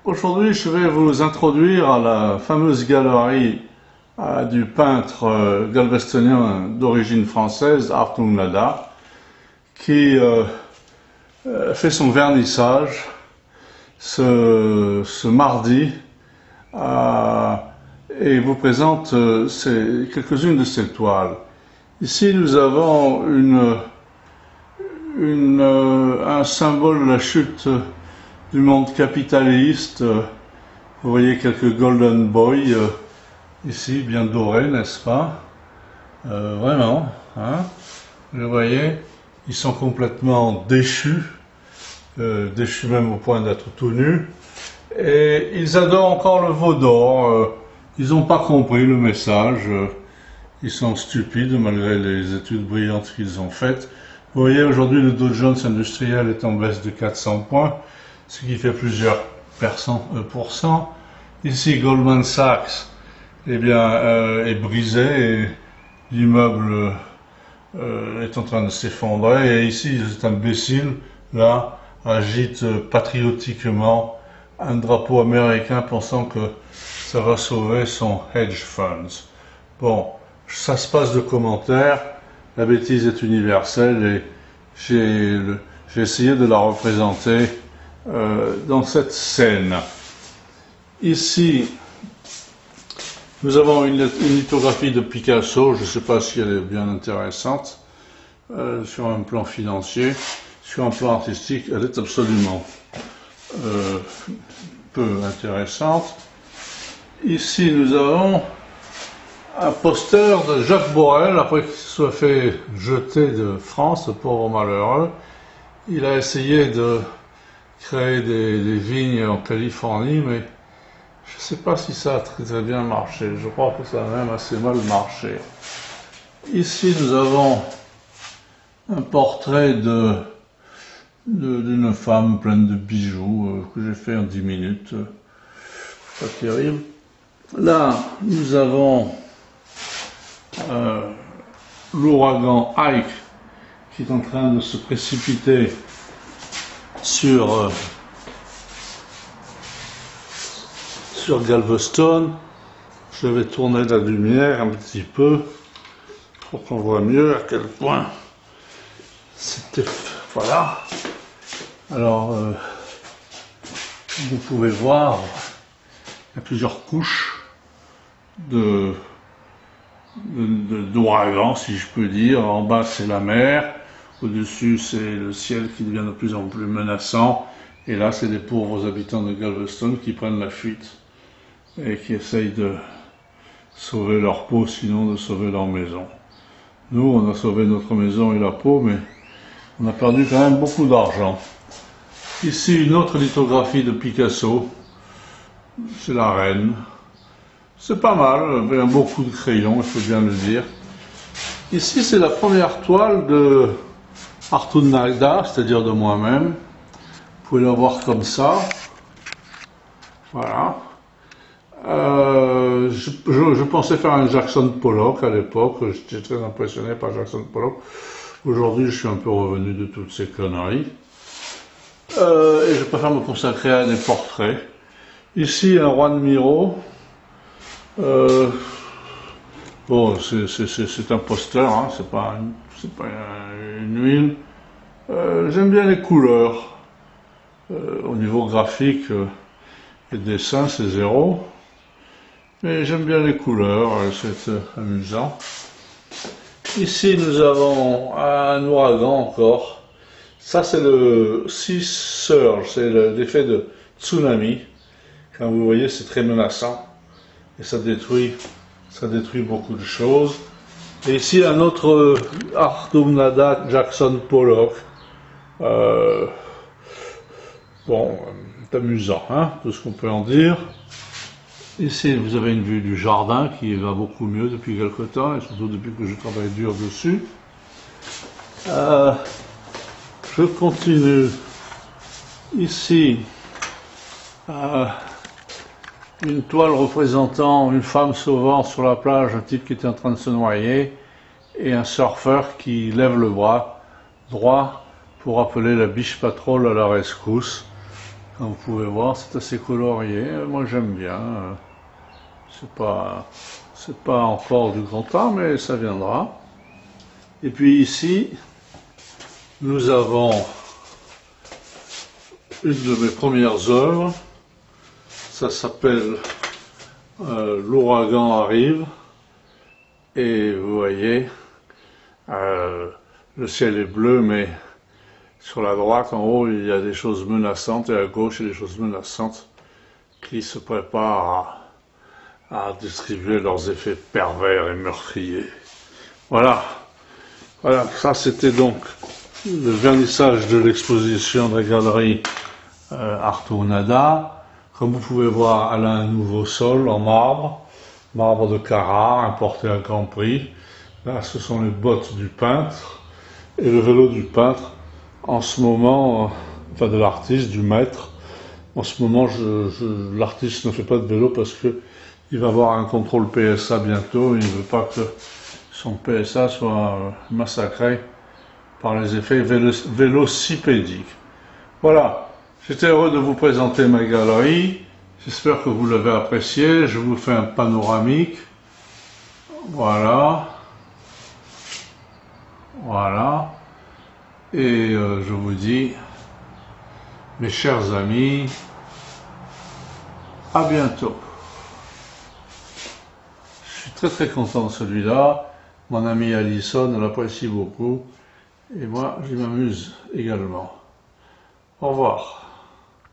Aujourd'hui, je vais vous introduire à la fameuse galerie du peintre galvestonien d'origine française, Artung Nada, qui fait son vernissage ce mardi et vous présente quelques-unes de ses toiles. Ici, nous avons un symbole de la chute du monde capitaliste. Vous voyez quelques Golden Boy ici, bien dorés, n'est-ce pas? Vraiment, hein? Vous voyez, ils sont complètement déchus, déchus même au point d'être tout nus, et ils adorent encore le veau d'or. Ils n'ont pas compris le message, ils sont stupides malgré les études brillantes qu'ils ont faites. Vous voyez, aujourd'hui, le Dow Jones industriel est en baisse de 400 points, ce qui fait plusieurs pourcents. Ici, Goldman Sachs, eh bien, est brisé et l'immeuble est en train de s'effondrer. Et ici, cet imbécile, là, agite patriotiquement un drapeau américain pensant que ça va sauver son hedge funds. Bon, ça se passe de commentaires. La bêtise est universelle et j'ai essayé de la représenter dans cette scène. Ici, nous avons une lithographie de Picasso, je ne sais pas si elle est bien intéressante, sur un plan financier. Sur un plan artistique, elle est absolument peu intéressante. Ici, nous avons un poster de Jacques Borel, après qu'il se soit fait jeter de France, ce pauvre malheureux. Il a essayé de créer des vignes en Californie, mais je ne sais pas si ça a très bien marché. Je crois que ça a même assez mal marché. Ici, nous avons un portrait d'une femme pleine de bijoux que j'ai fait en 10 minutes. Pas terrible. Là, nous avons l'ouragan Ike qui est en train de se précipiter sur Galveston. Je vais tourner la lumière un petit peu pour qu'on voit mieux à quel point c'était... Voilà. Alors, vous pouvez voir, il y a plusieurs couches d'ouragan, si je peux dire. En bas, c'est la mer. Au-dessus, c'est le ciel qui devient de plus en plus menaçant. Et là, c'est les pauvres habitants de Galveston qui prennent la fuite et qui essayent de sauver leur peau, sinon de sauver leur maison. Nous, on a sauvé notre maison et la peau, mais on a perdu quand même beaucoup d'argent. Ici, une autre lithographie de Picasso. C'est la reine. C'est pas mal, avec un beau coup de crayon, il faut bien le dire. Ici, c'est la première toile de Artung Nada, c'est-à-dire de moi-même. Vous pouvez la voir comme ça. Voilà. Je pensais faire un Jackson Pollock à l'époque. J'étais très impressionné par Jackson Pollock. Aujourd'hui, je suis un peu revenu de toutes ces conneries. Et je préfère me consacrer à des portraits. Ici, un Juan Miro. Bon, c'est un poster, hein, c'est pas une huile. J'aime bien les couleurs. Au niveau graphique, les dessins, c'est zéro. Mais j'aime bien les couleurs, c'est amusant. Ici, nous avons un ouragan encore. Ça, c'est le Sea Surge, c'est l'effet de tsunami. Comme vous voyez, c'est très menaçant. Et ça détruit beaucoup de choses. Et ici, un autre Artung Nada Jackson Pollock. Bon, c'est amusant, hein, tout ce qu'on peut en dire. Ici, vous avez une vue du jardin qui va beaucoup mieux depuis quelque temps, et surtout depuis que je travaille dur dessus. Je continue. Ici, une toile représentant une femme sauvant sur la plage, un type qui était en train de se noyer, et un surfeur qui lève le bras droit pour appeler la Beach Patrol à la rescousse. Comme vous pouvez voir, c'est assez colorié. Moi j'aime bien. C'est pas encore du grand art, mais ça viendra. Et puis ici, nous avons une de mes premières œuvres. Ça s'appelle L'ouragan arrive. Et vous voyez, le ciel est bleu, mais sur la droite, en haut, il y a des choses menaçantes, et à gauche, il y a des choses menaçantes qui se préparent à distribuer leurs effets pervers et meurtriers. Voilà, voilà, ça c'était donc le vernissage de l'exposition de la galerie Arthur Nada. Comme vous pouvez voir, elle a un nouveau sol en marbre, marbre de Carrare, importé à grand prix. Là, ce sont les bottes du peintre et le vélo du peintre. En ce moment, enfin de l'artiste, du maître, en ce moment, l'artiste ne fait pas de vélo parce que il va avoir un contrôle PSA bientôt. Il ne veut pas que son PSA soit massacré par les effets vélocipédiques. Voilà, j'étais heureux de vous présenter ma galerie. J'espère que vous l'avez apprécié. Je vous fais un panoramique. Voilà. Voilà. Et je vous dis, mes chers amis, à bientôt. Je suis très très content de celui-là. Mon ami Alison l'apprécie beaucoup. Et moi, je m'amuse également. Au revoir.